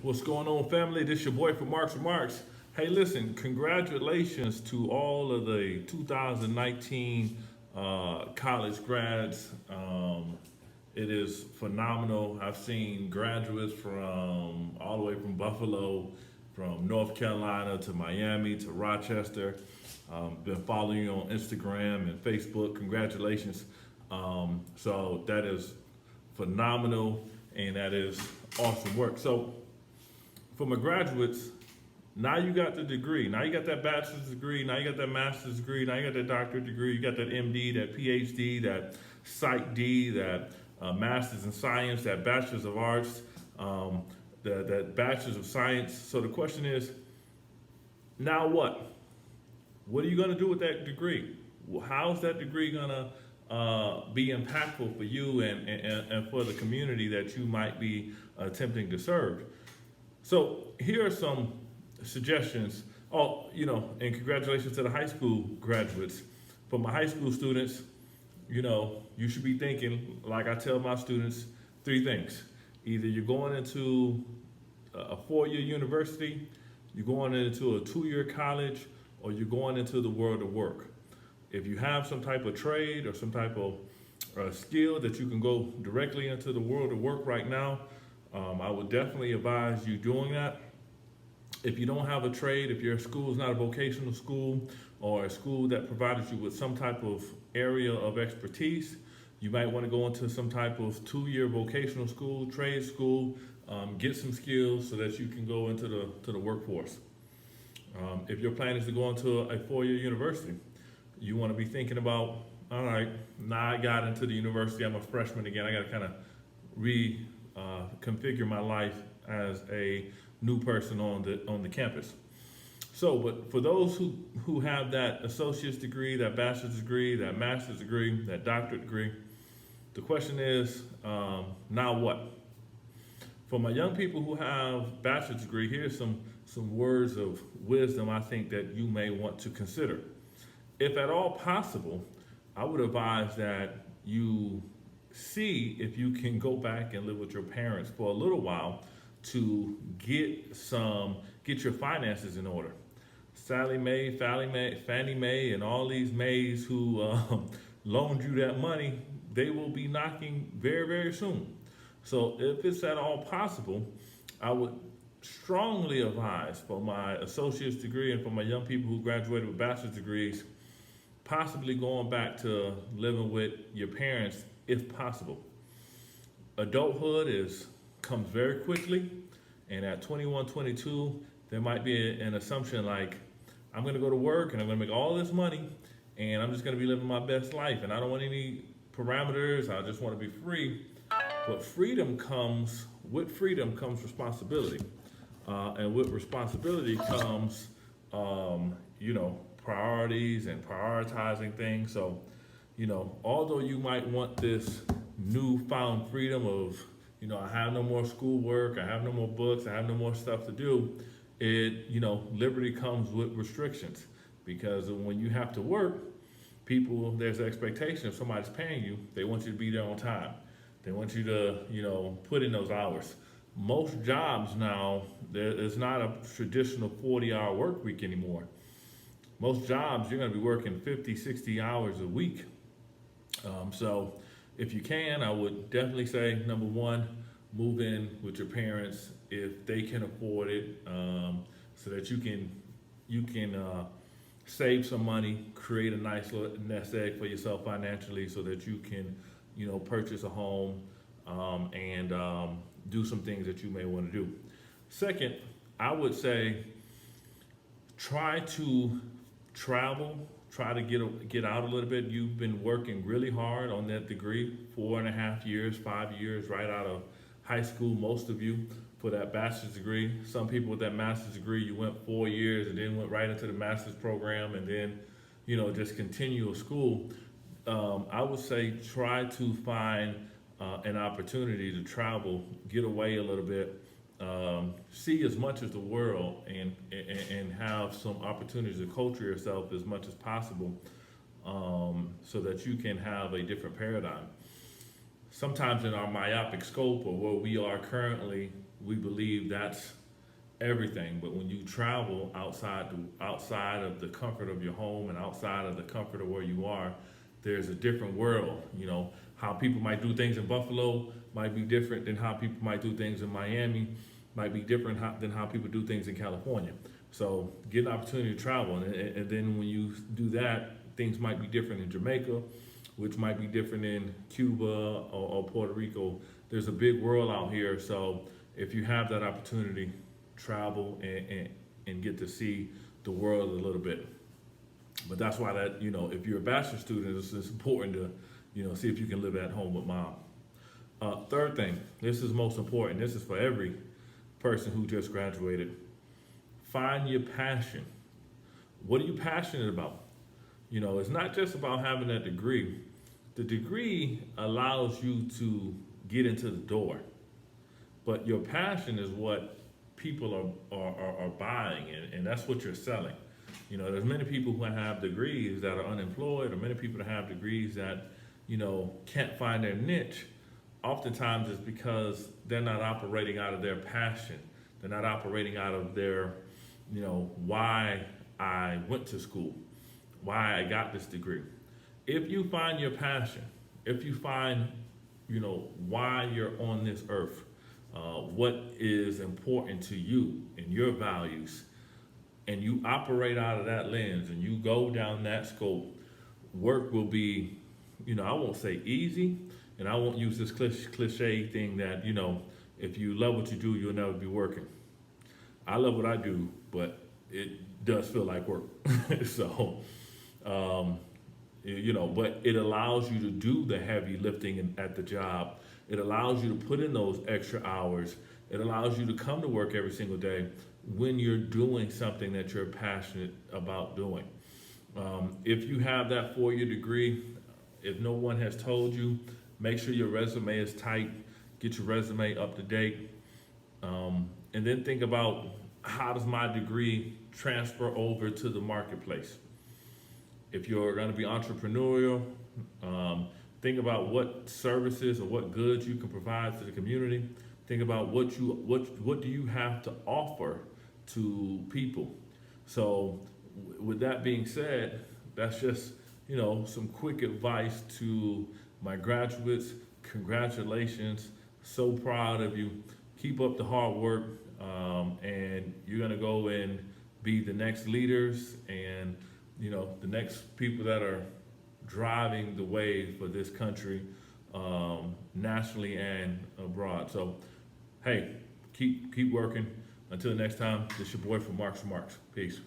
What's going on, family? This your boy from Marks Remarks. Hey, listen, congratulations to all of the 2019 college grads. It is phenomenal. I've seen graduates from all the way from Buffalo, from North Carolina to Miami to Rochester. Been following you on Instagram and Facebook. Congratulations. So that is phenomenal and that is awesome work. So for my graduates, now you got the degree. Now you got that bachelor's degree. Now you got that master's degree. Now you got that doctorate degree. You got that MD, that PhD, that Psych D, that master's in science, that bachelor's of arts, that bachelor's of science. So the question is, now what? What are you going to do with that degree? How's that degree going to be impactful for you and for the community that you might be attempting to serve? So here are some suggestions. And congratulations to the high school graduates. For my high school students, you should be thinking, like I tell my students, three things. Either you're going into a 4-year university, you're going into a 2-year college, or you're going into the world of work. If you have some type of trade or some type of skill that you can go directly into the world of work right now, I would definitely advise you doing that. If you don't have a trade, if your school is not a vocational school or a school that provided you with some type of area of expertise, you might want to go into some type of 2-year vocational school, trade school, get some skills so that you can go into the workforce. If your plan is to go into a 4-year university, you want to be thinking about, all right, now I got into the university, I'm a freshman again, I got to kind of reconfigure my life as a new person on the campus. So, but for those who have that associate's degree, that bachelor's degree, that master's degree, that doctorate degree, the question is, now what? For my young people who have bachelor's degree, here's some words of wisdom I think that you may want to consider. If at all possible, I would advise that you see if you can go back and live with your parents for a little while to get your finances in order. Sally Mae, Fannie Mae, and all these Mays who loaned you that money, they will be knocking very, very soon. So if it's at all possible, I would strongly advise for my associate's degree and for my young people who graduated with bachelor's degrees, possibly going back to living with your parents if possible. Adulthood comes very quickly, and at 21, 22, there might be an assumption like, I'm gonna go to work and I'm gonna make all this money and I'm just gonna be living my best life and I don't want any parameters, I just wanna be free. But with freedom comes responsibility. And with responsibility comes, priorities and prioritizing things. So, although you might want this newfound freedom of, I have no more schoolwork, I have no more books, I have no more stuff to do, liberty comes with restrictions. Because when you have to work, there's an expectation if somebody's paying you, they want you to be there on time. They want you to, put in those hours. Most jobs now, there's not a traditional 40-hour work week anymore. Most jobs, you're going to be working 50, 60 hours a week. So if you can, I would definitely say, number one, move in with your parents if they can afford it, so that you can save some money, create a nice little nest egg for yourself financially so that you can, purchase a home and do some things that you may want to do. Second, I would say try to travel, try to get out a little bit. You've been working really hard on that degree, 4.5 years, 5 years right out of high school, most of you, for that bachelor's degree. Some people with that master's degree, you went 4 years and then went right into the master's program and then, just continue school. I would say try to find an opportunity to travel, get away a little bit, see as much as the world and have some opportunities to culture yourself as much as possible, so that you can have a different paradigm. Sometimes in our myopic scope or where we are currently, we believe that's everything. But when you travel outside of the comfort of your home and outside of the comfort of where you are, there's a different world. You know, how people might do things in Buffalo might be different than how people might do things in Miami, might be different than how people do things in California. So get an opportunity to travel, and then when you do that, things might be different in Jamaica, which might be different in Cuba or Puerto Rico. There's a big world out here, so if you have that opportunity, travel and get to see the world a little bit. But that's why that, you know, if you're a bachelor student, it's important to, you know, see if you can live at home with mom. Third thing, this is most important. This is for every person who just graduated. Find your passion. What are you passionate about? You know, it's not just about having that degree. The degree allows you to get into the door, but your passion is what people are buying, and that's what you're selling. You know, there's many people who have degrees that are unemployed, or many people that have degrees that, you know, can't find their niche. Oftentimes it's because they're not operating out of their passion. They're not operating out of their, you know, why I went to school, why I got this degree. If you find your passion, if you find, you know, why you're on this earth, what is important to you and your values, and you operate out of that lens and you go down that scope, work will be, you know, I won't say easy, and I won't use this cliche thing that, you know, if you love what you do, you'll never be working. I love what I do, but it does feel like work. So, you know, but it allows you to do the heavy lifting at the job. It allows you to put in those extra hours. It allows you to come to work every single day when you're doing something that you're passionate about doing. If you have that 4-year degree, if no one has told you, make sure your resume is tight. Get your resume up to date. And then think about, how does my degree transfer over to the marketplace? If you're going to be entrepreneurial, think about what services or what goods you can provide to the community. Think about what do you have to offer to people. So with that being said, that's just, you know, some quick advice to my graduates. Congratulations. So proud of you. Keep up the hard work, and you're going to go and be the next leaders and, you know, the next people that are driving the way for this country, nationally and abroad. So, hey, keep working. Until next time, this is your boy from Marks. Peace.